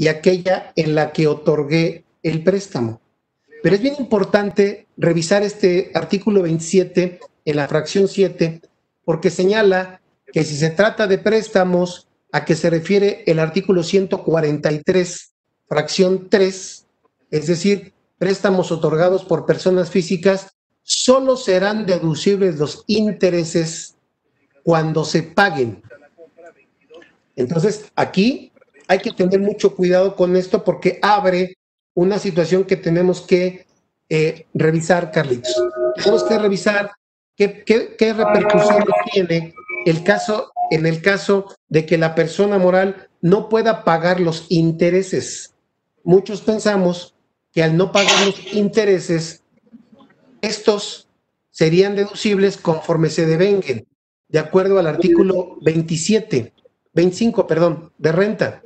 y aquella en la que otorgué el préstamo. Pero es bien importante revisar este artículo 27 en la fracción 7, porque señala que si se trata de préstamos a que se refiere el artículo 143, fracción 3, es decir, préstamos otorgados por personas físicas, solo serán deducibles los intereses cuando se paguen. Entonces, aquí hay que tener mucho cuidado con esto porque abre una situación que tenemos que revisar, Carlitos. Tenemos que revisar qué repercusiones tiene el caso, en el caso de que la persona moral no pueda pagar los intereses. Muchos pensamos que al no pagar los intereses, estos serían deducibles conforme se devenguen, de acuerdo al artículo 25, de renta.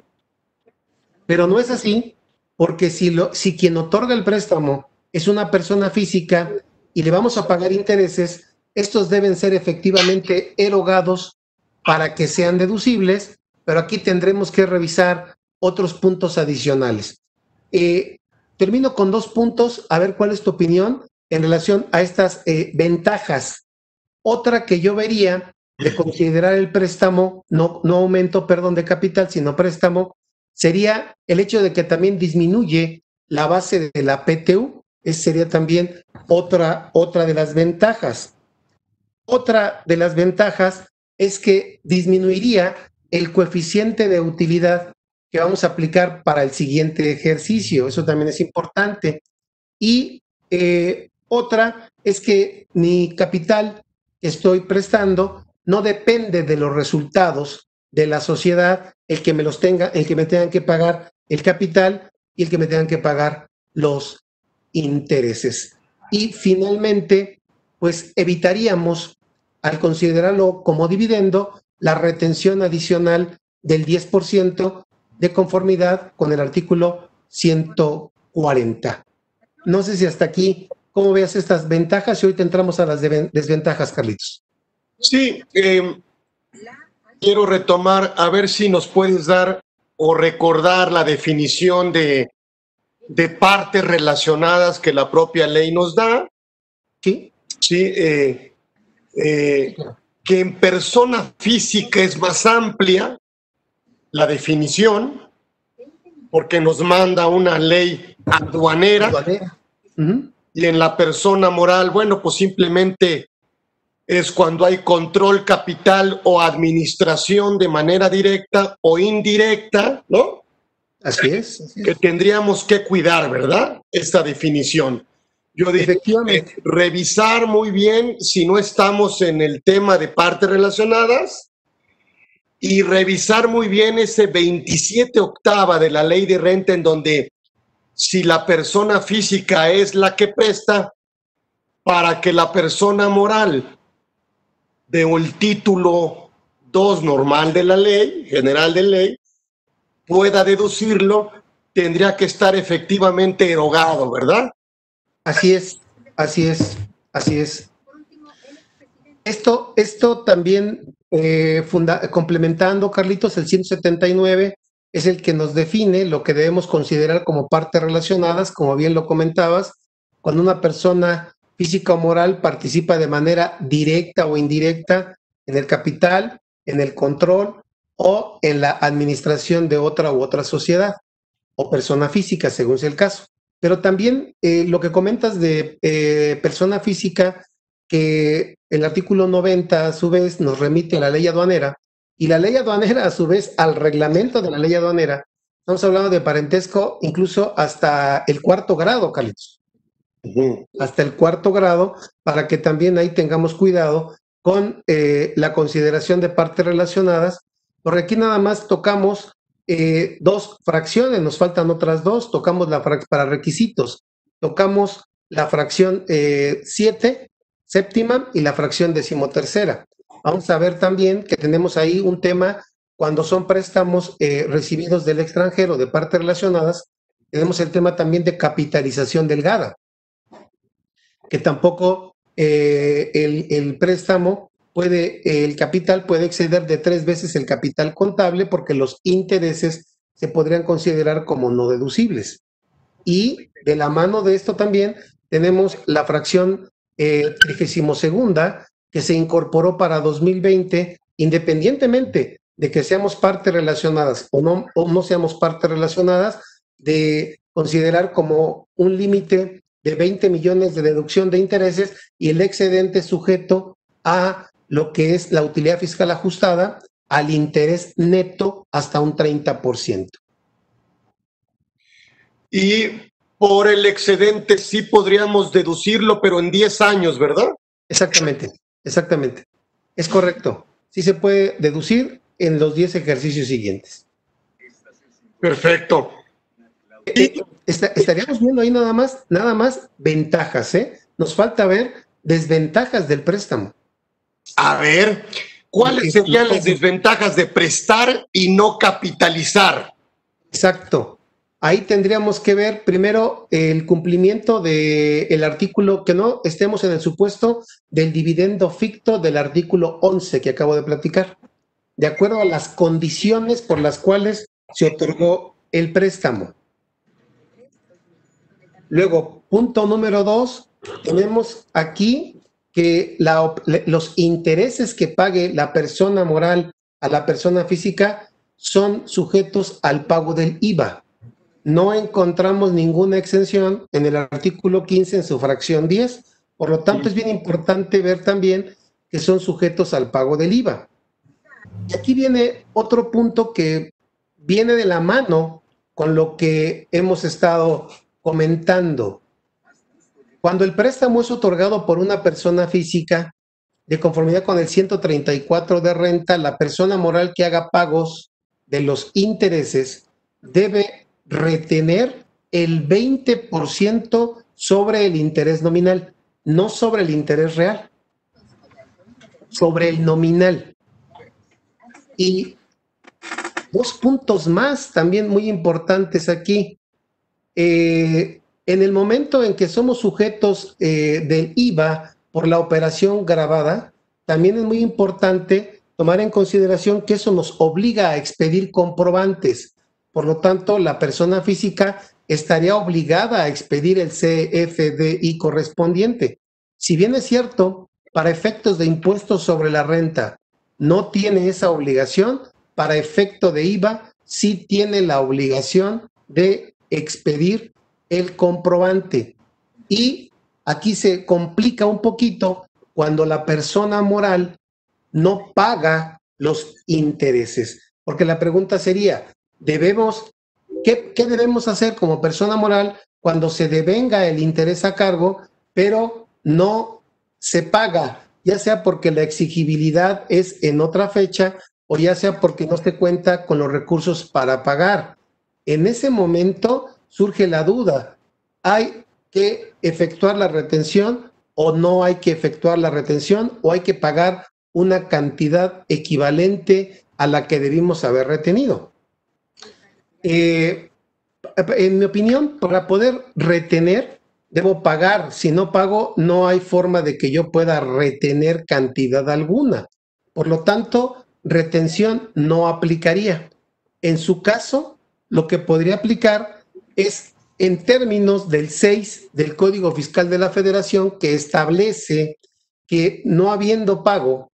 Pero no es así, porque si quien otorga el préstamo es una persona física y le vamos a pagar intereses, estos deben ser efectivamente erogados para que sean deducibles, pero aquí tendremos que revisar otros puntos adicionales. Termino con 2 puntos, a ver cuál es tu opinión en relación a estas ventajas. Otra que yo vería de considerar el préstamo, no aumento, perdón, de capital, sino préstamo, sería el hecho de que también disminuye la base de la PTU. Esa sería también otra de las ventajas. Otra de las ventajas es que disminuiría el coeficiente de utilidad que vamos a aplicar para el siguiente ejercicio. Eso también es importante. Y otra es que mi capital que estoy prestando no depende de los resultados de la sociedad, el que me tengan que pagar el capital y el que me tengan que pagar los intereses. Y finalmente, pues evitaríamos, al considerarlo como dividendo, la retención adicional del 10% de conformidad con el artículo 140. No sé si hasta aquí, ¿cómo veas estas ventajas? Y ahorita entramos a las desventajas, Carlitos. Sí, quiero retomar, a ver si nos puedes dar o recordar la definición de partes relacionadas que la propia ley nos da. Sí. Sí, que en persona física es más amplia la definición, porque nos manda una ley aduanera. Y en la persona moral, bueno, pues simplemente es cuando hay control capital o administración de manera directa o indirecta, ¿no? Así es. Que tendríamos que cuidar, ¿verdad? Esta definición. Yo diría, revisar muy bien si no estamos en el tema de partes relacionadas y revisar muy bien ese 27 octava de la ley de renta, en donde si la persona física es la que presta, para que la persona moral de el título 2 normal de la ley, general de ley, pueda deducirlo, tendría que estar efectivamente erogado, ¿verdad? Así es, así es, así es. Esto también, complementando, Carlitos, el 179 es el que nos define lo que debemos considerar como partes relacionadas, como bien lo comentabas, cuando una persona física o moral participa de manera directa o indirecta en el capital, en el control o en la administración de otra u otra sociedad o persona física, según sea el caso. Pero también lo que comentas de persona física, que el artículo 90 a su vez nos remite a la ley aduanera, y la ley aduanera a su vez al reglamento de la ley aduanera. Estamos hablando de parentesco incluso hasta el 4º grado, Carlitos. Hasta el 4º grado, para que también ahí tengamos cuidado con la consideración de partes relacionadas, porque aquí nada más tocamos 2 fracciones, nos faltan otras 2, tocamos para requisitos, tocamos la fracción 7, séptima, y la fracción 13ª. Vamos a ver también que tenemos ahí un tema cuando son préstamos recibidos del extranjero de partes relacionadas, tenemos el tema también de capitalización delgada, que tampoco el préstamo el capital puede exceder de 3 veces el capital contable, porque los intereses se podrían considerar como no deducibles. Y de la mano de esto también tenemos la fracción 32ª que se incorporó para 2020, independientemente de que seamos partes relacionadas o no seamos partes relacionadas, de considerar como un límite de 20 millones de deducción de intereses y el excedente sujeto a lo que es la utilidad fiscal ajustada al interés neto hasta un 30%. Y por el excedente sí podríamos deducirlo, pero en 10 años, ¿verdad? Exactamente, exactamente. Es correcto. Sí se puede deducir en los 10 ejercicios siguientes. Perfecto. Estaríamos viendo ahí nada más ventajas, ¿eh? Nos falta ver desventajas del préstamo. A ver, ¿cuáles serían las desventajas de prestar y no capitalizar? Exacto. Ahí tendríamos que ver primero el cumplimiento del artículo, que no estemos en el supuesto del dividendo ficto del artículo 11 que acabo de platicar, de acuerdo a las condiciones por las cuales se otorgó el préstamo. Luego, punto número 2, tenemos aquí que los intereses que pague la persona moral a la persona física son sujetos al pago del IVA. No encontramos ninguna exención en el artículo 15 en su fracción 10. Por lo tanto, es bien importante ver también que son sujetos al pago del IVA. Y aquí viene otro punto que viene de la mano con lo que hemos estado comentando. Cuando el préstamo es otorgado por una persona física, de conformidad con el 134 de renta, la persona moral que haga pagos de los intereses debe retener el 20% sobre el interés nominal, no sobre el interés real, sobre el nominal. Y dos puntos más también muy importantes aquí. En el momento en que somos sujetos del IVA por la operación gravada, también es muy importante tomar en consideración que eso nos obliga a expedir comprobantes. Por lo tanto, la persona física estaría obligada a expedir el CFDI correspondiente. Si bien es cierto, para efectos de impuestos sobre la renta no tiene esa obligación, para efecto de IVA sí tiene la obligación de expedir el comprobante. Y aquí se complica un poquito cuando la persona moral no paga los intereses, porque la pregunta sería, ¿qué debemos hacer como persona moral cuando se devenga el interés a cargo, pero no se paga, ya sea porque la exigibilidad es en otra fecha o ya sea porque no se cuenta con los recursos para pagar? En ese momento surge la duda, ¿hay que efectuar la retención o no hay que efectuar la retención, o hay que pagar una cantidad equivalente a la que debimos haber retenido? En mi opinión, para poder retener, debo pagar. Si no pago, no hay forma de que yo pueda retener cantidad alguna. Por lo tanto, retención no aplicaría. En su caso, lo que podría aplicar es en términos del 6 del Código Fiscal de la Federación, que establece que no habiendo pago,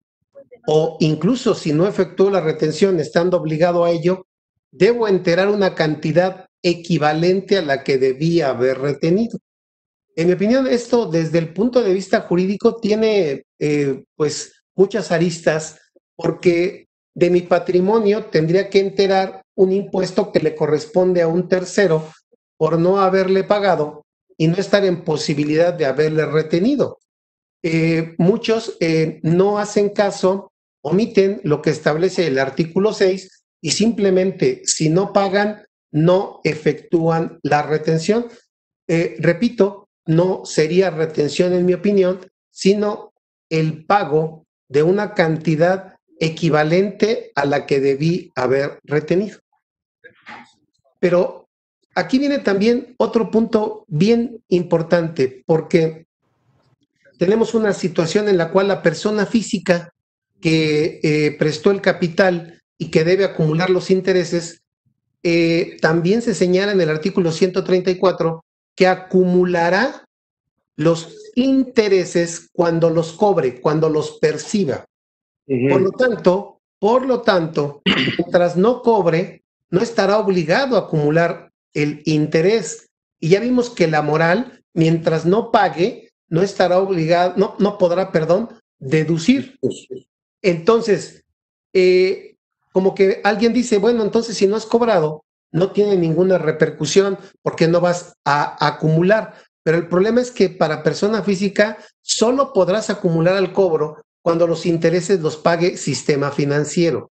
o incluso si no efectuó la retención estando obligado a ello, debo enterar una cantidad equivalente a la que debía haber retenido. En mi opinión, esto desde el punto de vista jurídico tiene pues muchas aristas, porque de mi patrimonio tendría que enterar un impuesto que le corresponde a un tercero por no haberle pagado y no estar en posibilidad de haberle retenido. Muchos no hacen caso, omiten lo que establece el artículo 6 y simplemente, si no pagan, no efectúan la retención. Repito, no sería retención en mi opinión, sino el pago de una cantidad equivalente a la que debí haber retenido. Pero aquí viene también otro punto bien importante, porque tenemos una situación en la cual la persona física que prestó el capital y que debe acumular los intereses también se señala en el artículo 134 que acumulará los intereses cuando los cobre, cuando los perciba. Por lo tanto, mientras no cobre, no estará obligado a acumular el interés. Y ya vimos que la moral, mientras no pague, no estará obligado, no podrá, deducir. Entonces, como que alguien dice, bueno, entonces si no has cobrado, no tiene ninguna repercusión porque no vas a acumular. Pero el problema es que para persona física solo podrás acumular al cobro cuando los intereses los pague sistema financiero.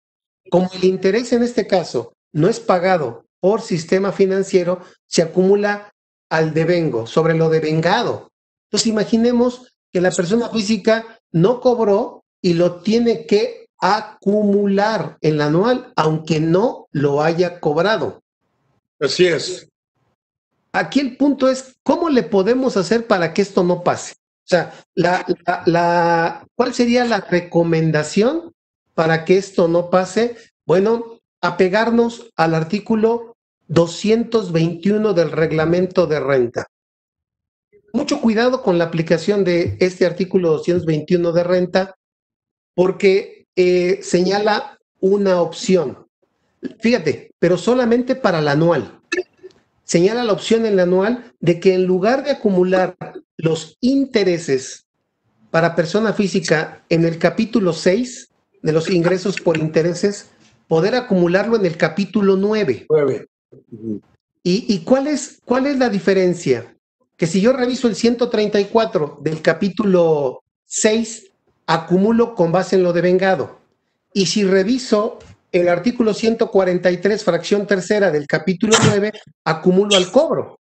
Como el interés en este caso no es pagado por sistema financiero, se acumula al devengo, sobre lo devengado. Entonces imaginemos que la persona física no cobró y lo tiene que acumular en la anual, aunque no lo haya cobrado. Así es. Aquí el punto es, ¿cómo le podemos hacer para que esto no pase? O sea, ¿cuál sería la recomendación para que esto no pase? Bueno, apegarnos al artículo 221 del reglamento de renta. Mucho cuidado con la aplicación de este artículo 221 de renta porque señala una opción. Fíjate, pero solamente para la anual. Señala la opción en la anual de que en lugar de acumular los intereses para persona física en el capítulo 6 de los ingresos por intereses, poder acumularlo en el capítulo 9. ¿Y cuál es la diferencia? Que si yo reviso el 134 del capítulo 6, acumulo con base en lo devengado. Y si reviso el artículo 143, fracción tercera del capítulo 9, acumulo al cobro.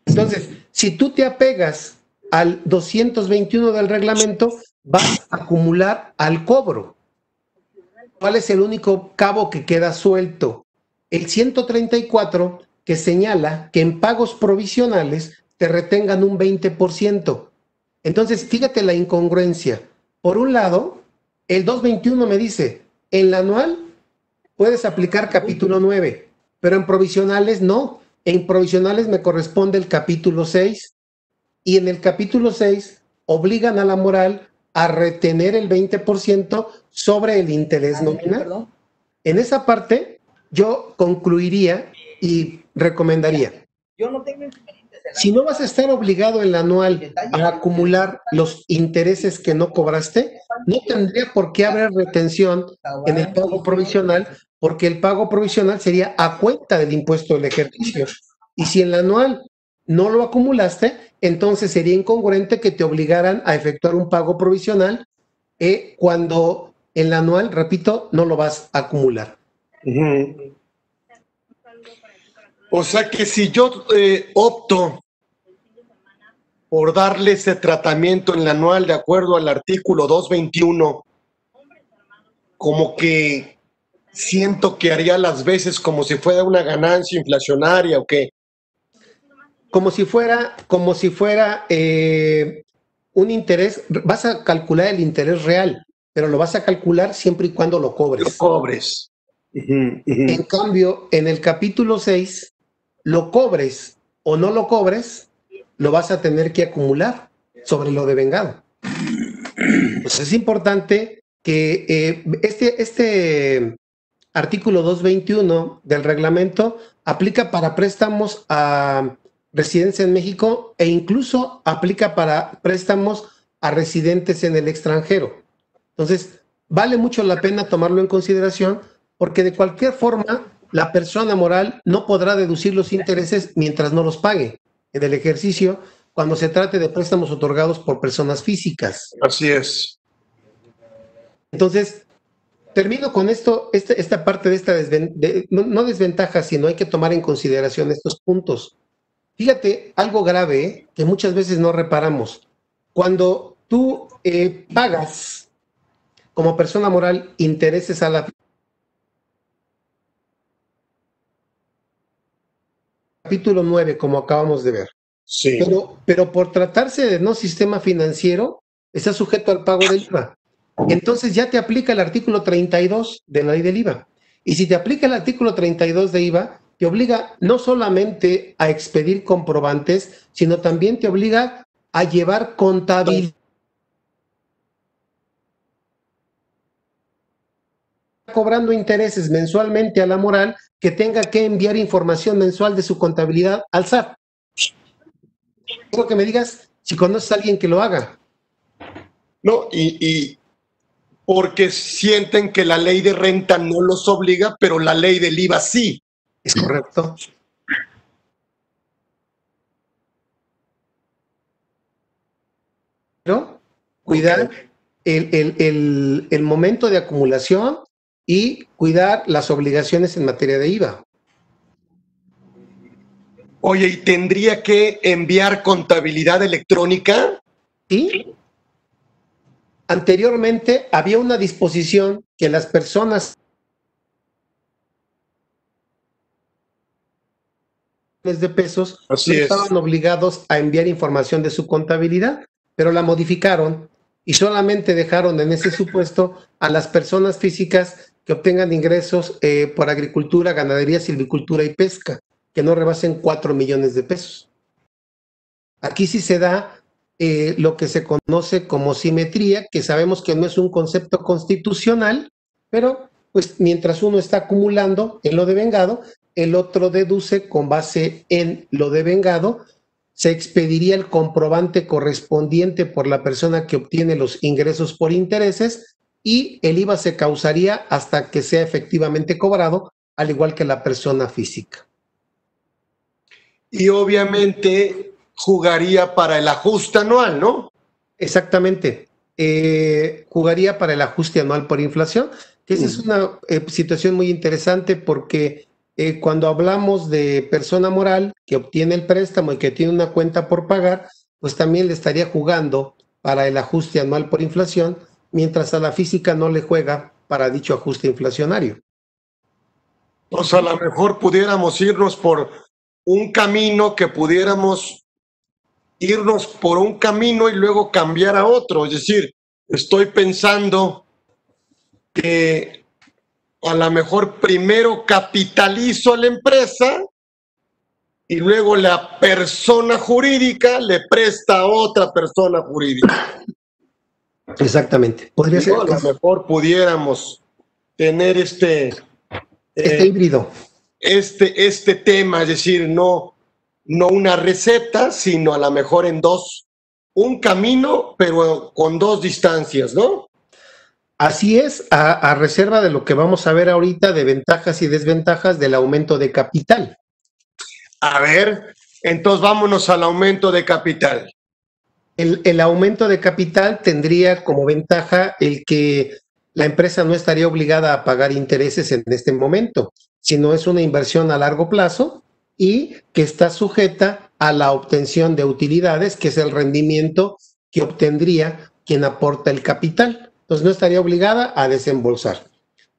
Entonces, si tú te apegas al 221 del reglamento, vas a acumular al cobro. ¿Cuál es el único cabo que queda suelto? El 134, que señala que en pagos provisionales te retengan un 20%. Entonces, fíjate la incongruencia. Por un lado, el 221 me dice, en la anual puedes aplicar capítulo 9, pero en provisionales no. En provisionales me corresponde el capítulo 6 y en el capítulo 6 obligan a la moral a retener el 20% sobre el interés nominal. En esa parte yo concluiría y recomendaría. Si no vas a estar obligado en la anual a acumular los intereses que no cobraste, no tendría por qué haber retención en el pago provisional, porque el pago provisional sería a cuenta del impuesto del ejercicio. Y si en la anual no lo acumulaste, entonces sería incongruente que te obligaran a efectuar un pago provisional cuando en la anual, repito, no lo vas a acumular. O sea que si yo opto por darle ese tratamiento en la anual de acuerdo al artículo 221, como que siento que haría las veces como si fuera una ganancia inflacionaria o qué. Como si fuera un interés, vas a calcular el interés real, pero lo vas a calcular siempre y cuando lo cobres. Lo cobres. En cambio, en el capítulo 6, lo cobres o no lo cobres, lo vas a tener que acumular sobre lo devengado. Pues es importante que este artículo 221 del reglamento aplica para préstamos a residencia en México e incluso aplica para préstamos a residentes en el extranjero. Entonces, vale mucho la pena tomarlo en consideración porque de cualquier forma la persona moral no podrá deducir los intereses mientras no los pague en el ejercicio cuando se trate de préstamos otorgados por personas físicas. Así es. Entonces, termino con esto, esta parte de esta no desventaja, sino hay que tomar en consideración estos puntos. Fíjate, algo grave que muchas veces no reparamos. Cuando tú pagas como persona moral intereses a la capítulo 9, como acabamos de ver. Sí. Pero por tratarse de no sistema financiero, está sujeto al pago del IVA. Entonces ya te aplica el artículo 32 de la ley del IVA. Y si te aplica el artículo 32 de IVA, te obliga no solamente a expedir comprobantes, sino también te obliga a llevar contabilidad cobrando intereses mensualmente a la moral que tenga que enviar información mensual de su contabilidad al SAT. Quiero que me digas si conoces a alguien que lo haga. No, y porque sienten que la ley de renta no los obliga, pero la ley del IVA sí. Es correcto. Pero cuidar el momento de acumulación y cuidar las obligaciones en materia de IVA. Oye, ¿y tendría que enviar contabilidad electrónica? Sí. Anteriormente había una disposición que las personas de pesos no estaban obligados a enviar información de su contabilidad, pero la modificaron y solamente dejaron en ese supuesto a las personas físicas que obtengan ingresos por agricultura, ganadería, silvicultura y pesca, que no rebasen 4 millones de pesos. Aquí sí se da lo que se conoce como simetría, que sabemos que no es un concepto constitucional, pero pues mientras uno está acumulando en lo devengado, el otro deduce con base en lo devengado, se expediría el comprobante correspondiente por la persona que obtiene los ingresos por intereses y el IVA se causaría hasta que sea efectivamente cobrado, al igual que la persona física. Y obviamente jugaría para el ajuste anual, ¿no? Exactamente. Jugaría para el ajuste anual por inflación, que esa es una situación muy interesante porque cuando hablamos de persona moral que obtiene el préstamo y que tiene una cuenta por pagar, pues también le estaría jugando para el ajuste anual por inflación, mientras a la física no le juega para dicho ajuste inflacionario. Pues a lo mejor pudiéramos irnos por un camino que pudiéramos irnos por un camino y luego cambiar a otro. Es decir, estoy pensando que a lo mejor primero capitalizo a la empresa y luego la persona jurídica le presta a otra persona jurídica. Exactamente. Podría ser. A lo mejor pudiéramos tener este híbrido. Este tema, es decir, no una receta, sino a lo mejor en dos, un camino, pero con dos distancias, ¿no? Así es, a reserva de lo que vamos a ver ahorita de ventajas y desventajas del aumento de capital. A ver, entonces vámonos al aumento de capital. El aumento de capital tendría como ventaja el que la empresa no estaría obligada a pagar intereses en este momento, sino es una inversión a largo plazo y que está sujeta a la obtención de utilidades, que es el rendimiento que obtendría quien aporta el capital. Entonces no estaría obligada a desembolsar.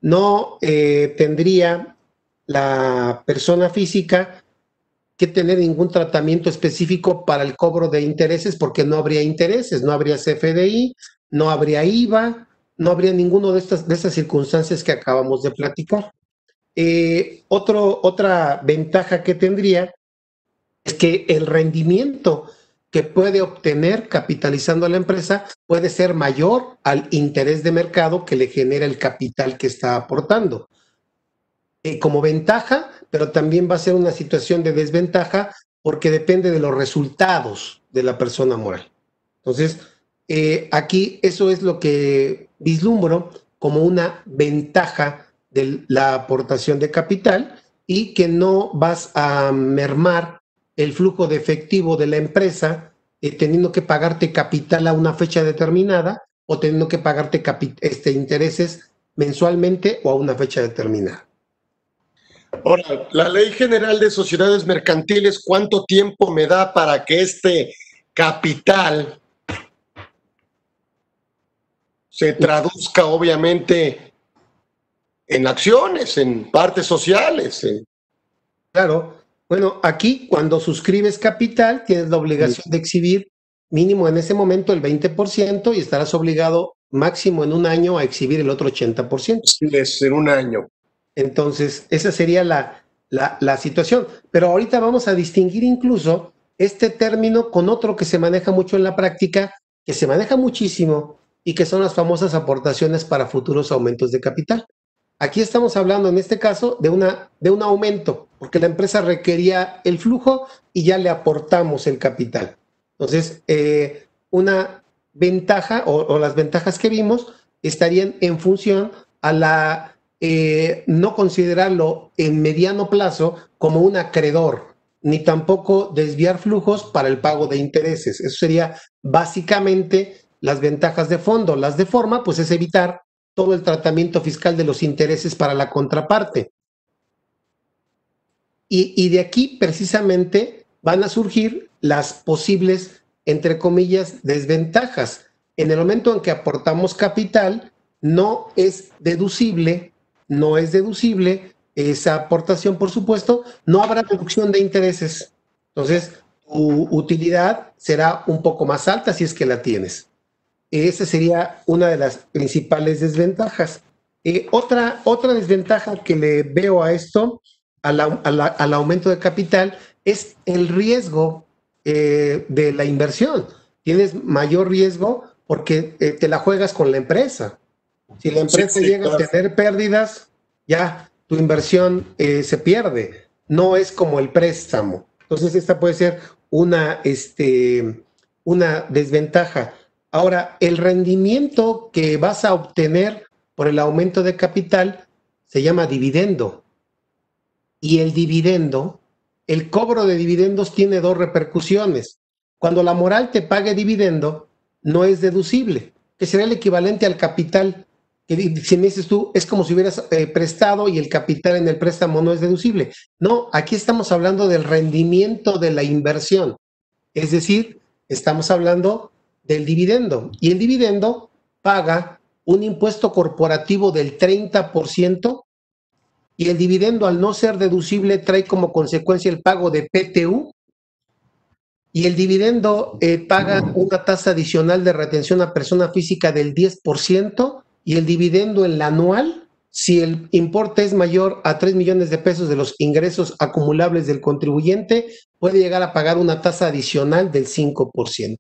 No tendría la persona física que tener ningún tratamiento específico para el cobro de intereses porque no habría intereses, no habría CFDI, no habría IVA, no habría ninguno de estas circunstancias que acabamos de platicar. Otra ventaja que tendría es que el rendimiento que puede obtener capitalizando a la empresa puede ser mayor al interés de mercado que le genera el capital que está aportando. Como ventaja, pero también va a ser una situación de desventaja porque depende de los resultados de la persona moral. Entonces, aquí eso es lo que vislumbro como una ventaja de la aportación de capital y que no vas a mermar el flujo de efectivo de la empresa teniendo que pagarte capital a una fecha determinada o teniendo que pagarte intereses mensualmente o a una fecha determinada. Ahora, la Ley General de Sociedades Mercantiles, ¿cuánto tiempo me da para que este capital se traduzca obviamente en acciones, en partes sociales? Claro. Bueno, aquí cuando suscribes capital tienes la obligación de exhibir mínimo en ese momento el 20% y estarás obligado máximo en un año a exhibir el otro 80%. Sí, es en un año. Entonces, esa sería la situación. Pero ahorita vamos a distinguir incluso este término con otro que se maneja mucho en la práctica, que se maneja muchísimo y que son las famosas aportaciones para futuros aumentos de capital. Aquí estamos hablando en este caso de un aumento, porque la empresa requería el flujo y ya le aportamos el capital. Entonces, una ventaja o las ventajas que vimos estarían en función a no considerarlo en mediano plazo como un acreedor, ni tampoco desviar flujos para el pago de intereses. Eso sería básicamente las ventajas de fondo. Las de forma, pues es evitar todo el tratamiento fiscal de los intereses para la contraparte. Y de aquí precisamente van a surgir las posibles, entre comillas, desventajas. En el momento en que aportamos capital, no es deducible esa aportación, por supuesto, no habrá deducción de intereses. Entonces, tu utilidad será un poco más alta si es que la tienes. Esa sería una de las principales desventajas. Otra desventaja que le veo a esto, al aumento de capital, es el riesgo de la inversión. Tienes mayor riesgo porque te la juegas con la empresa. Si la empresa llega a tener pérdidas, ya tu inversión se pierde. No es como el préstamo. Entonces, esta puede ser una desventaja. Ahora, el rendimiento que vas a obtener por el aumento de capital se llama dividendo. Y el dividendo, el cobro de dividendos tiene dos repercusiones. Cuando la moral te pague dividendo, no es deducible, que será el equivalente al capital. Que si me dices tú, es como si hubieras prestado y el capital en el préstamo no es deducible. No, aquí estamos hablando del rendimiento de la inversión. Es decir, estamos hablando del dividendo. Y el dividendo paga un impuesto corporativo del 30%, y el dividendo, al no ser deducible, trae como consecuencia el pago de PTU, y el dividendo paga una tasa adicional de retención a persona física del 10%, y el dividendo en la anual, si el importe es mayor a 3 millones de pesos de los ingresos acumulables del contribuyente, puede llegar a pagar una tasa adicional del 5%.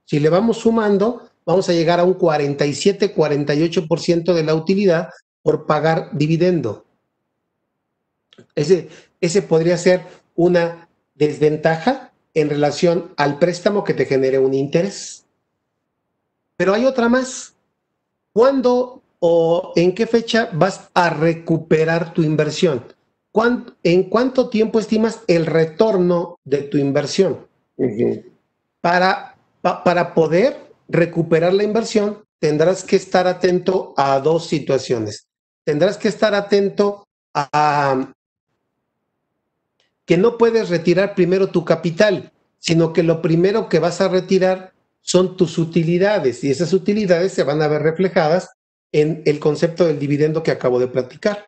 Si le vamos sumando, vamos a llegar a un 47-48% de la utilidad por pagar dividendo. Ese podría ser una desventaja en relación al préstamo que te genere un interés. Pero hay otra más. ¿Cuándo o en qué fecha vas a recuperar tu inversión? ¿En cuánto tiempo estimas el retorno de tu inversión? Para poder recuperar la inversión, tendrás que estar atento a dos situaciones. Tendrás que estar atento a que no puedes retirar primero tu capital, sino que lo primero que vas a retirar son tus utilidades, y esas utilidades se van a ver reflejadas en el concepto del dividendo que acabo de platicar.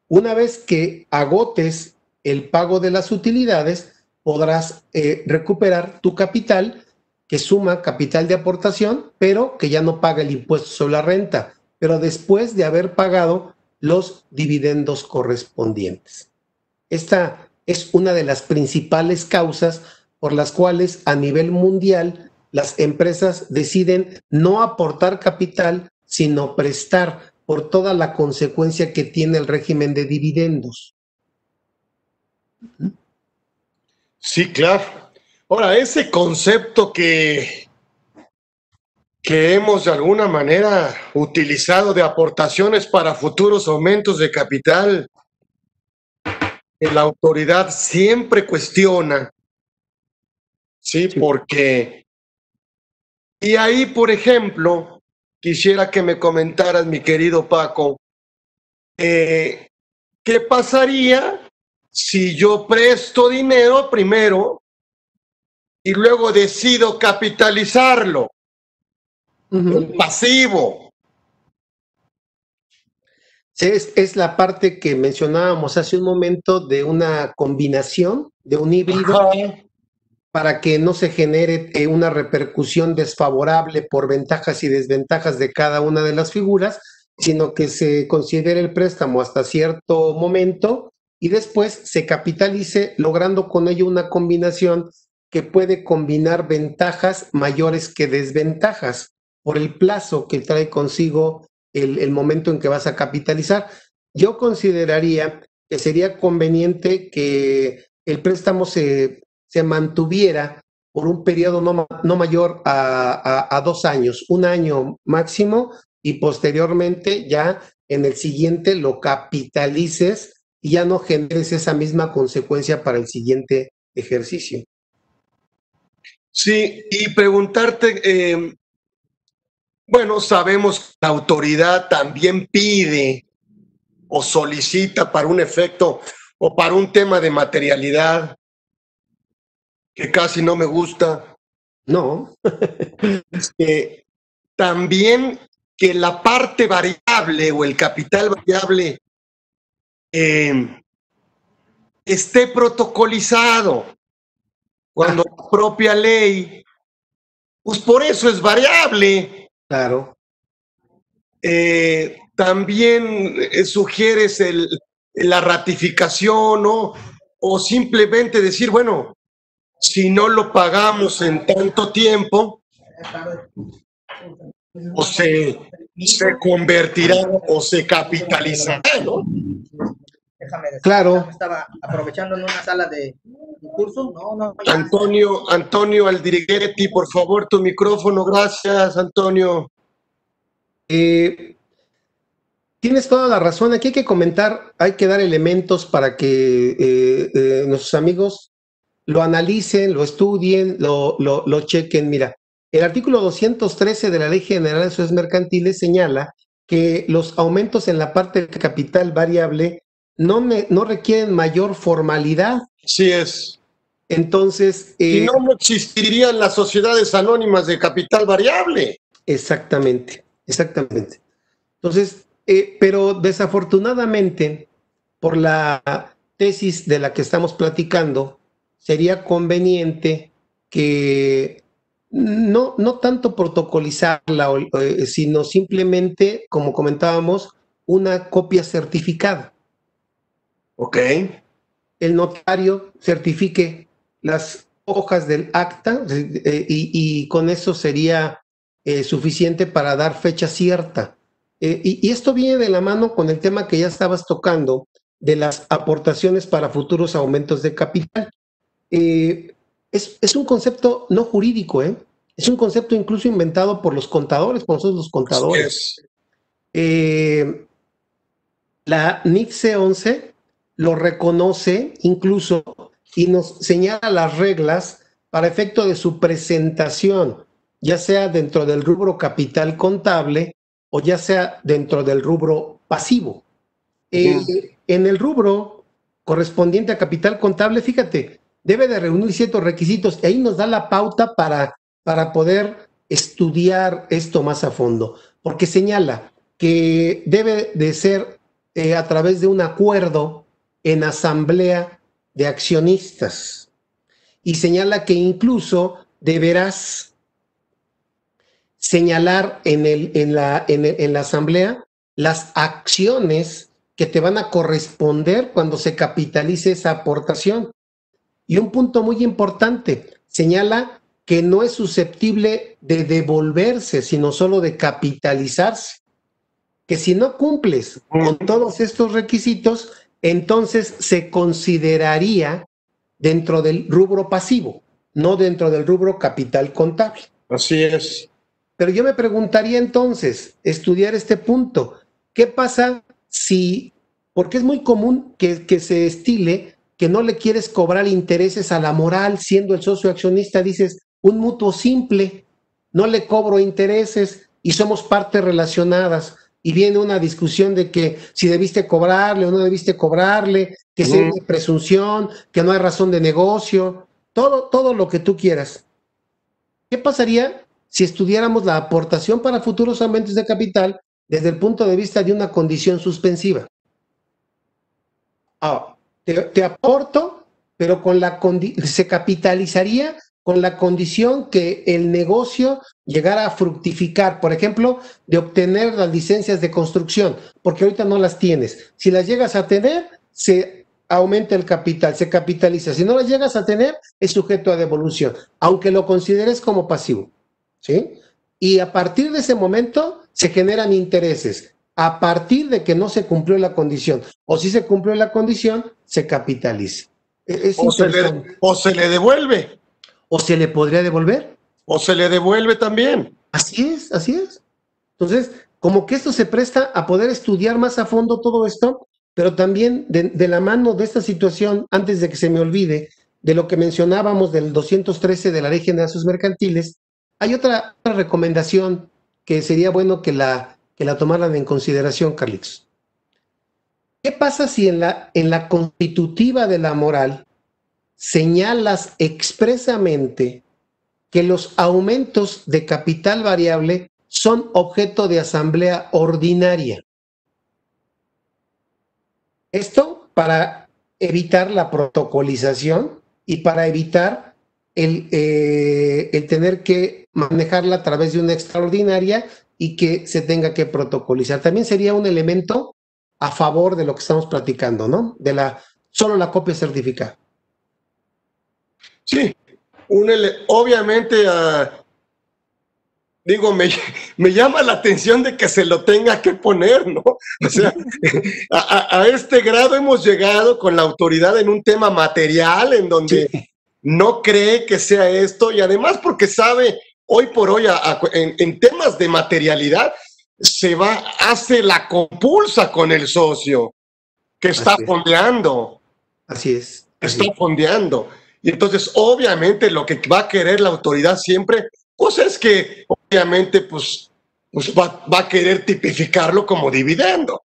Una vez que agotes el pago de las utilidades, podrás recuperar tu capital, que suma capital de aportación, pero que ya no paga el impuesto sobre la renta, pero después de haber pagado los dividendos correspondientes. Esta es una de las principales causas por las cuales a nivel mundial las empresas deciden no aportar capital, sino prestar, por toda la consecuencia que tiene el régimen de dividendos. Sí, claro. Ahora, ese concepto que hemos de alguna manera utilizado de aportaciones para futuros aumentos de capital, la autoridad siempre cuestiona, ¿sí? Porque, y ahí, por ejemplo, quisiera que me comentaras, mi querido Paco, ¿qué pasaría si yo presto dinero primero y luego decido capitalizarlo? El pasivo. Es la parte que mencionábamos hace un momento de una combinación, de un híbrido, para que no se genere una repercusión desfavorable por ventajas y desventajas de cada una de las figuras. sino que se considere el préstamo hasta cierto momento y después se capitalice, logrando con ello una combinación que puede combinar ventajas mayores que desventajas por el plazo que trae consigo el momento en que vas a capitalizar. Yo consideraría que sería conveniente que el préstamo se mantuviera por un periodo no mayor a 2 años, un año máximo, y posteriormente ya en el siguiente lo capitalices y ya no generes esa misma consecuencia para el siguiente ejercicio. Sí, y preguntarte, bueno, sabemos que la autoridad también pide o solicita para un efecto o para un tema de materialidad que casi no me gusta. No. También que la parte variable o el capital variable esté protocolizado cuando la propia ley, pues por eso es variable. Claro. También sugieres la ratificación, ¿no? O simplemente decir, bueno, si no lo pagamos en tanto tiempo, o se convertirá o se capitalizará, ¿no? Claro. Estaba aprovechando en una sala de curso. No. Antonio Aldiriguetti, por favor, tu micrófono. Gracias, Antonio. Tienes toda la razón. Aquí hay que comentar, hay que dar elementos para que nuestros amigos lo analicen, lo estudien, lo chequen. Mira, el artículo 213 de la Ley General de Sociedades Mercantiles señala que los aumentos en la parte del capital variable no requieren mayor formalidad. Sí es. Entonces... si no existirían las sociedades anónimas de capital variable. Exactamente. Entonces, pero desafortunadamente, por la tesis de la que estamos platicando, sería conveniente que no tanto protocolizarla, sino simplemente, como comentábamos, una copia certificada. Ok. El notario certifique las hojas del acta y con eso sería suficiente para dar fecha cierta. Y esto viene de la mano con el tema que ya estabas tocando de las aportaciones para futuros aumentos de capital. Es un concepto no jurídico, es un concepto incluso inventado por los contadores, por nosotros los contadores. La NIFC 11 lo reconoce incluso y nos señala las reglas para efecto de su presentación, ya sea dentro del rubro capital contable o ya sea dentro del rubro pasivo. En el rubro correspondiente a capital contable, fíjate, debe de reunir ciertos requisitos y ahí nos da la pauta para poder estudiar esto más a fondo, porque señala que debe de ser a través de un acuerdo en asamblea de accionistas y señala que incluso deberás señalar en la asamblea las acciones que te van a corresponder cuando se capitalice esa aportación. Y un punto muy importante, señala que no es susceptible de devolverse, sino solo de capitalizarse. Que si no cumples con todos estos requisitos, entonces se consideraría dentro del rubro pasivo, no dentro del rubro capital contable. Así es. Pero yo me preguntaría entonces, estudiar este punto, ¿qué pasa si, porque es muy común que se estile que no le quieres cobrar intereses a la moral, siendo el socio accionista, dices, un mutuo simple, no le cobro intereses y somos partes relacionadas, y viene una discusión de que si debiste cobrarle o no debiste cobrarle, que si hay presunción, que no hay razón de negocio, todo lo que tú quieras. ¿Qué pasaría si estudiáramos la aportación para futuros aumentos de capital desde el punto de vista de una condición suspensiva? Te aporto, pero se capitalizaría con la condición que el negocio llegar a fructificar, por ejemplo, de obtener las licencias de construcción, porque ahorita no las tienes. Si las llegas a tener, se aumenta el capital, se capitaliza. Si no las llegas a tener, es sujeto a devolución, aunque lo consideres como pasivo, ¿sí? Y a partir de ese momento se generan intereses. A partir de que no se cumplió la condición, o si se cumplió la condición, se capitaliza. O se le devuelve. ¿O se le podría devolver? O se le devuelve también. Así es, así es. Entonces, como que esto se presta a poder estudiar más a fondo todo esto, pero también de la mano de esta situación, antes de que se me olvide, de lo que mencionábamos del 213 de la Ley General de Asuntos Mercantiles, hay otra recomendación que sería bueno que la tomaran en consideración, Carlitos. ¿Qué pasa si en la constitutiva de la moral señalas expresamente que los aumentos de capital variable son objeto de asamblea ordinaria? Esto para evitar la protocolización y para evitar el tener que manejarla a través de una extraordinaria y que se tenga que protocolizar. También sería un elemento a favor de lo que estamos platicando, ¿no? Solo la copia certificada. Sí, obviamente, digo, me llama la atención de que se lo tenga que poner, ¿no? O sea, a este grado hemos llegado con la autoridad en un tema material en donde no cree que sea esto, y además porque sabe, hoy por hoy, en temas de materialidad, hace la compulsa con el socio que está fondeando. Así es. Está fondeando. Y entonces, obviamente, lo que va a querer la autoridad siempre, pues es que, obviamente, pues va a querer tipificarlo como dividendo.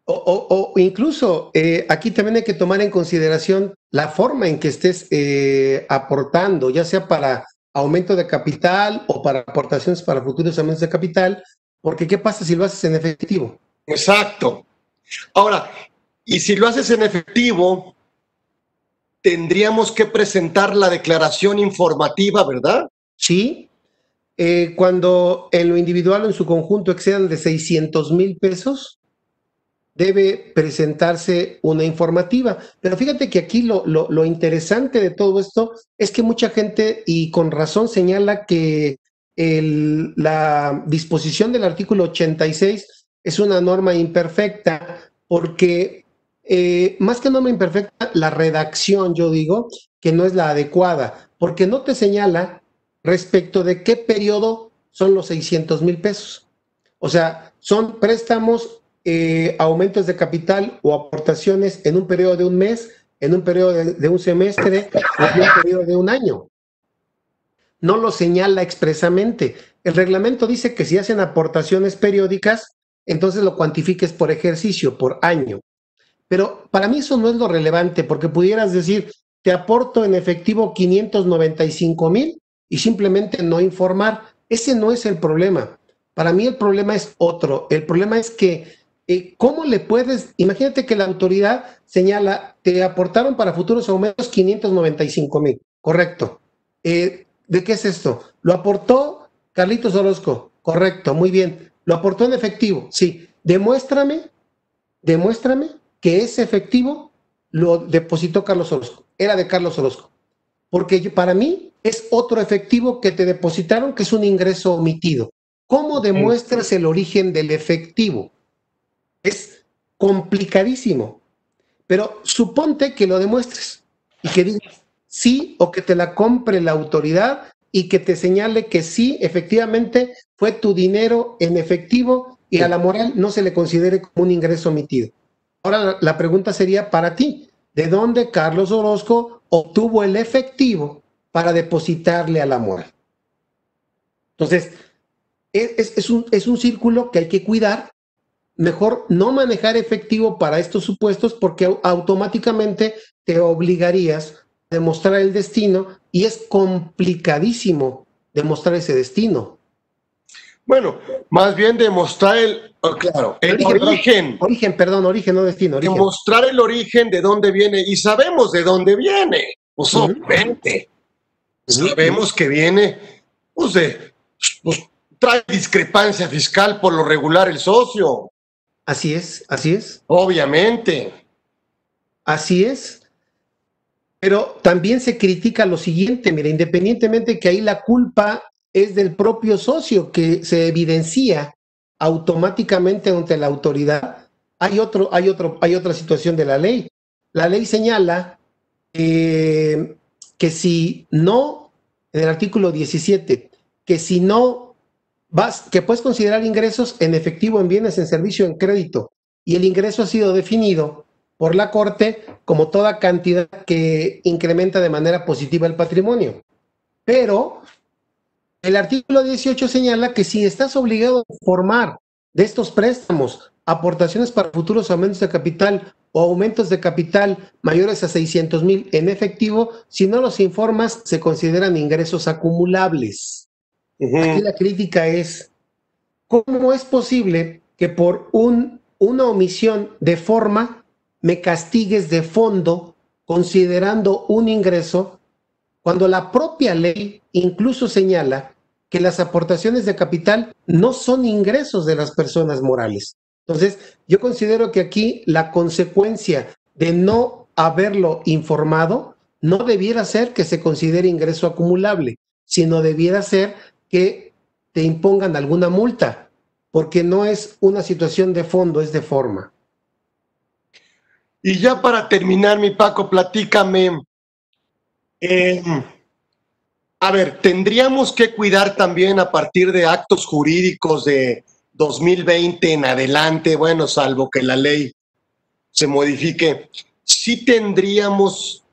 O incluso, aquí también hay que tomar en consideración la forma en que estés aportando, ya sea para aumento de capital o para aportaciones para futuros aumentos de capital, porque ¿qué pasa si lo haces en efectivo? Exacto. Ahora, y si lo haces en efectivo, tendríamos que presentar la declaración informativa, ¿verdad? Sí. Cuando en lo individual o en su conjunto excedan de 600,000 pesos, debe presentarse una informativa. Pero fíjate que aquí lo interesante de todo esto es que mucha gente, y con razón, señala que la disposición del artículo 86 es una norma imperfecta, porque más que norma imperfecta, la redacción, yo digo, que no es la adecuada, porque no te señala respecto de qué periodo son los 600,000 pesos. O sea, son préstamos, aumentos de capital o aportaciones en un periodo de un mes, en un periodo de un semestre o en un periodo de un año. No lo señala expresamente. El reglamento dice que si hacen aportaciones periódicas, entonces lo cuantifiques por ejercicio, por año. Pero para mí eso no es lo relevante, porque pudieras decir, te aporto en efectivo 595,000 y simplemente no informar. Ese no es el problema. Para mí el problema es otro. El problema es que, ¿cómo le puedes? Imagínate que la autoridad señala, te aportaron para futuros aumentos 595,000. Correcto. ¿De qué es esto? Lo aportó Carlitos Orozco. Correcto, muy bien. Lo aportó en efectivo. Sí. Demuéstrame que ese efectivo lo depositó Carlos Orozco. Era de Carlos Orozco. Porque para mí es otro efectivo que te depositaron, que es un ingreso omitido. ¿Cómo demuestras el origen del efectivo? Es complicadísimo. Pero suponte que lo demuestres y que digas sí, o que te la compre la autoridad y que te señale que sí, efectivamente fue tu dinero en efectivo y a la moral no se le considere como un ingreso omitido. Ahora la pregunta sería para ti, ¿de dónde Carlos Orozco obtuvo el efectivo para depositarle a la moral? Entonces, es un círculo que hay que cuidar. Mejor no manejar efectivo para estos supuestos, porque automáticamente te obligarías a demostrar el destino y es complicadísimo demostrar ese destino. Bueno, más bien demostrar el origen. Origen, no destino. Origen. Demostrar el origen de dónde viene, y sabemos de dónde viene, pues obviamente. sabemos que viene, pues, trae discrepancia fiscal por lo regular el socio. Así es, así es. Obviamente. Así es. Pero también se critica lo siguiente, mira, independientemente que ahí la culpa es del propio socio que se evidencia automáticamente ante la autoridad, hay otra situación de la ley. La ley señala que si no, en el artículo 17, que si no que puedes considerar ingresos en efectivo, en bienes, en servicio, en crédito, y el ingreso ha sido definido por la Corte como toda cantidad que incrementa de manera positiva el patrimonio. Pero el artículo 18 señala que si estás obligado a informar de estos préstamos, aportaciones para futuros aumentos de capital o aumentos de capital mayores a 600,000 en efectivo, si no los informas, se consideran ingresos acumulables. Aquí la crítica es, ¿cómo es posible que por una omisión de forma me castigues de fondo considerando un ingreso cuando la propia ley incluso señala que las aportaciones de capital no son ingresos de las personas morales? Entonces, yo considero que aquí la consecuencia de no haberlo informado no debiera ser que se considere ingreso acumulable, sino debiera ser que te impongan alguna multa, porque no es una situación de fondo, es de forma. Y ya para terminar, mi Paco, platícame. A ver, tendríamos que cuidar también a partir de actos jurídicos de 2020 en adelante, bueno, salvo que la ley se modifique, sí tendríamos,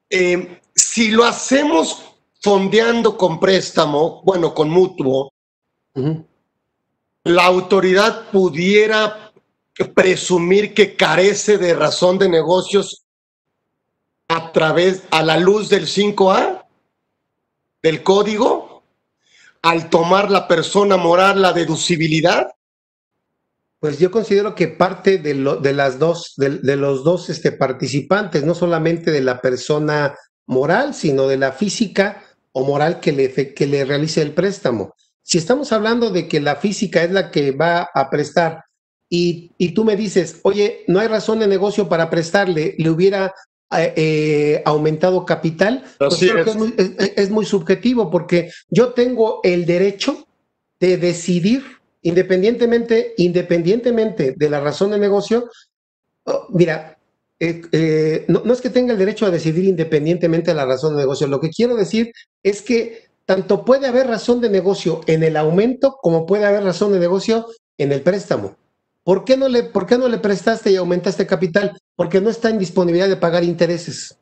si lo hacemos fondeando con préstamo, bueno, con mutuo, la autoridad pudiera presumir que carece de razón de negocios a la luz del 5A del código, al tomar la persona moral la deducibilidad. Pues yo considero que parte de los dos participantes, no solamente de la persona moral, sino de la física o moral que le realice el préstamo. Si estamos hablando de que la física es la que va a prestar y tú me dices, oye, no hay razón de negocio para prestarle, le hubiera aumentado capital, pues creo que es muy subjetivo, porque yo tengo el derecho de decidir independientemente de la razón de negocio. Mira, no es que tenga el derecho a decidir independientemente de la razón de negocio. Lo que quiero decir es que tanto puede haber razón de negocio en el aumento como puede haber razón de negocio en el préstamo. ¿Por qué no le prestaste y aumentaste capital? Porque no está en disponibilidad de pagar intereses.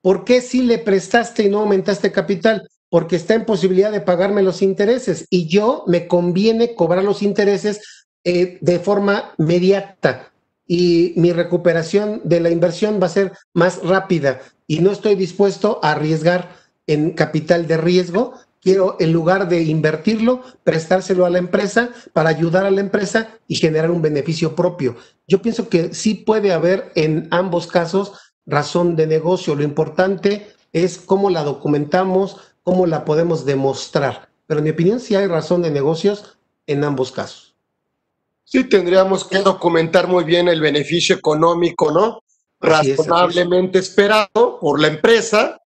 ¿Por qué sí le prestaste y no aumentaste capital? Porque está en posibilidad de pagarme los intereses y yo me conviene cobrar los intereses de forma inmediata y mi recuperación de la inversión va a ser más rápida y no estoy dispuesto a arriesgar en capital de riesgo. Quiero, en lugar de invertirlo, prestárselo a la empresa para ayudar a la empresa y generar un beneficio propio. Yo pienso que sí puede haber en ambos casos razón de negocio. Lo importante es cómo la documentamos, cómo la podemos demostrar. Pero en mi opinión sí hay razón de negocios en ambos casos. Sí, tendríamos que documentar muy bien el beneficio económico, ¿no? Razonablemente esperado por la empresa.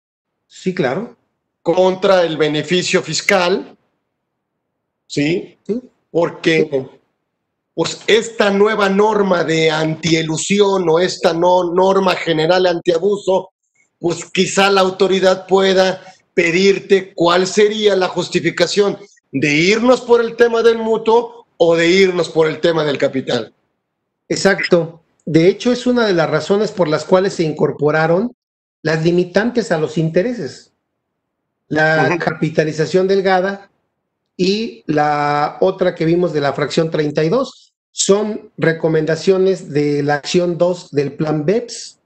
Sí, claro. Contra el beneficio fiscal, ¿sí? Porque pues esta nueva norma de antielusión o esta norma general antiabuso, pues quizá la autoridad pueda pedirte cuál sería la justificación de irnos por el tema del mutuo o de irnos por el tema del capital. Exacto. De hecho, es una de las razones por las cuales se incorporaron las limitantes a los intereses. La capitalización delgada y la otra que vimos de la fracción 32 son recomendaciones de la acción 2 del plan BEPS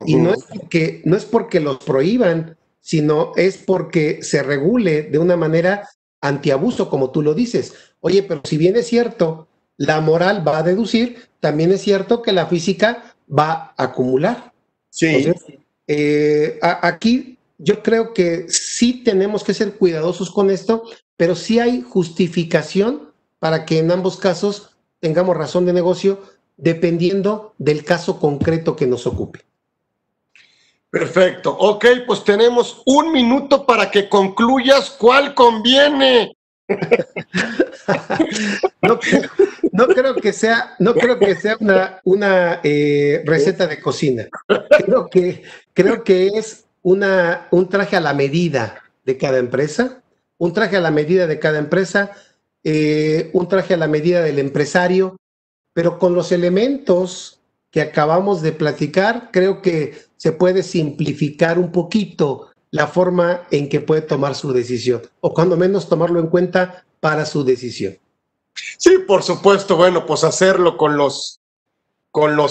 y no es porque los prohíban, sino es porque se regule de una manera antiabuso, como tú lo dices. Oye, pero si bien es cierto, la moral va a deducir, también es cierto que la física va a acumular. Sí. Entonces, aquí yo creo que sí tenemos que ser cuidadosos con esto, pero sí hay justificación para que en ambos casos tengamos razón de negocio dependiendo del caso concreto que nos ocupe. Perfecto. Ok, pues tenemos 1 minuto para que concluyas cuál conviene. No creo que sea una receta de cocina. Creo que es un traje a la medida de cada empresa, un traje a la medida de cada empresa, un traje a la medida del empresario, pero con los elementos que acabamos de platicar, creo que se puede simplificar un poquito la forma en que puede tomar su decisión, o cuando menos tomarlo en cuenta para su decisión. Sí, por supuesto. Bueno, pues hacerlo con los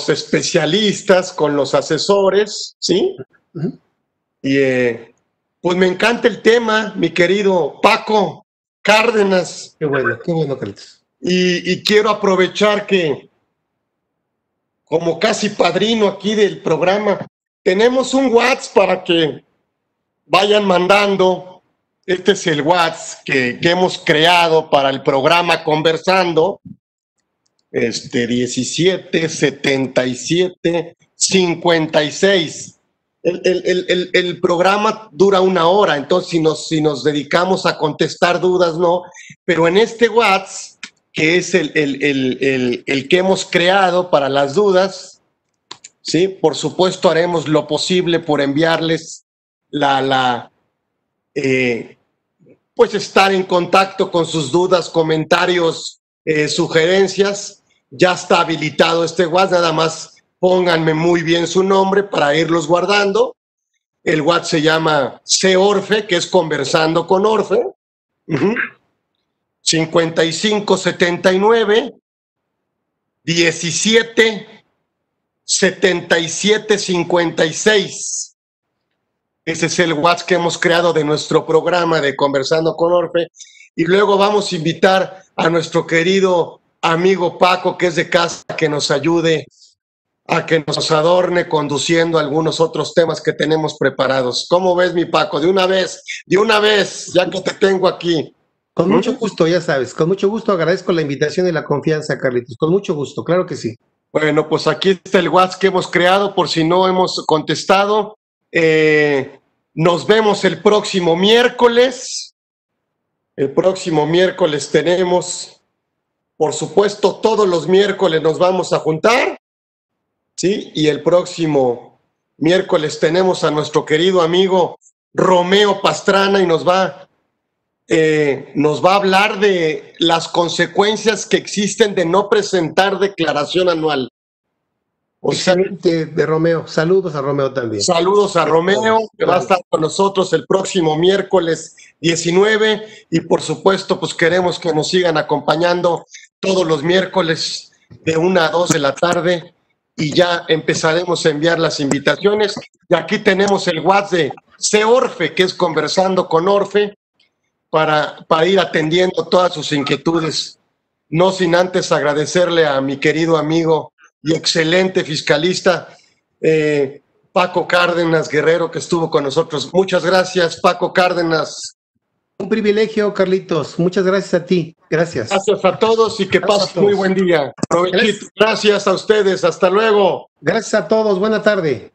especialistas, con los asesores, ¿sí? Uh-huh. Y pues me encanta el tema, mi querido Paco Cárdenas. Qué bueno, Carlitos. Y quiero aprovechar que, como casi padrino aquí del programa, tenemos un WhatsApp para que vayan mandando. Este es el WhatsApp que hemos creado para el programa Conversando. 17 77 56. El programa dura 1 hora, entonces si nos dedicamos a contestar dudas, no. Pero en este WhatsApp, que es el que hemos creado para las dudas, ¿sí? Por supuesto haremos lo posible por enviarles pues estar en contacto con sus dudas, comentarios, sugerencias. Ya está habilitado este WhatsApp, nada más pónganme muy bien su nombre para irlos guardando. El WhatsApp se llama CEORFE, que es Conversando con Orfe. 5579 17 77 56. Ese es el WhatsApp que hemos creado de nuestro programa de Conversando con Orfe. Y luego vamos a invitar a nuestro querido amigo Paco, que es de casa, que nos ayude a que nos adorne conduciendo algunos otros temas que tenemos preparados. ¿Cómo ves, mi Paco? De una vez, ya que te tengo aquí. Con mucho gusto, ya sabes, con mucho gusto agradezco la invitación y la confianza, Carlitos. Con mucho gusto, claro que sí. Bueno, pues aquí está el WhatsApp que hemos creado por si no hemos contestado. Nos vemos el próximo miércoles. El próximo miércoles tenemos, por supuesto, todos los miércoles nos vamos a juntar, ¿sí? Y el próximo miércoles tenemos a nuestro querido amigo Romeo Pastrana y nos va a hablar de las consecuencias que existen de no presentar declaración anual. Excelente, de Romeo. Saludos a Romeo también. Saludos a Romeo, que va a estar con nosotros el próximo miércoles 19. Y por supuesto, pues queremos que nos sigan acompañando todos los miércoles de 1 a 2 de la tarde. Y ya empezaremos a enviar las invitaciones. Y aquí tenemos el WhatsApp de CEORFE, que es Conversando con Orfe, para ir atendiendo todas sus inquietudes. No sin antes agradecerle a mi querido amigo y excelente fiscalista, Paco Cárdenas Guerrero, que estuvo con nosotros. Muchas gracias, Paco Cárdenas. Un privilegio, Carlitos. Muchas gracias a ti. Gracias. Gracias a todos y que pasen muy buen día. Provechito. Gracias a ustedes. Hasta luego. Gracias a todos. Buena tarde.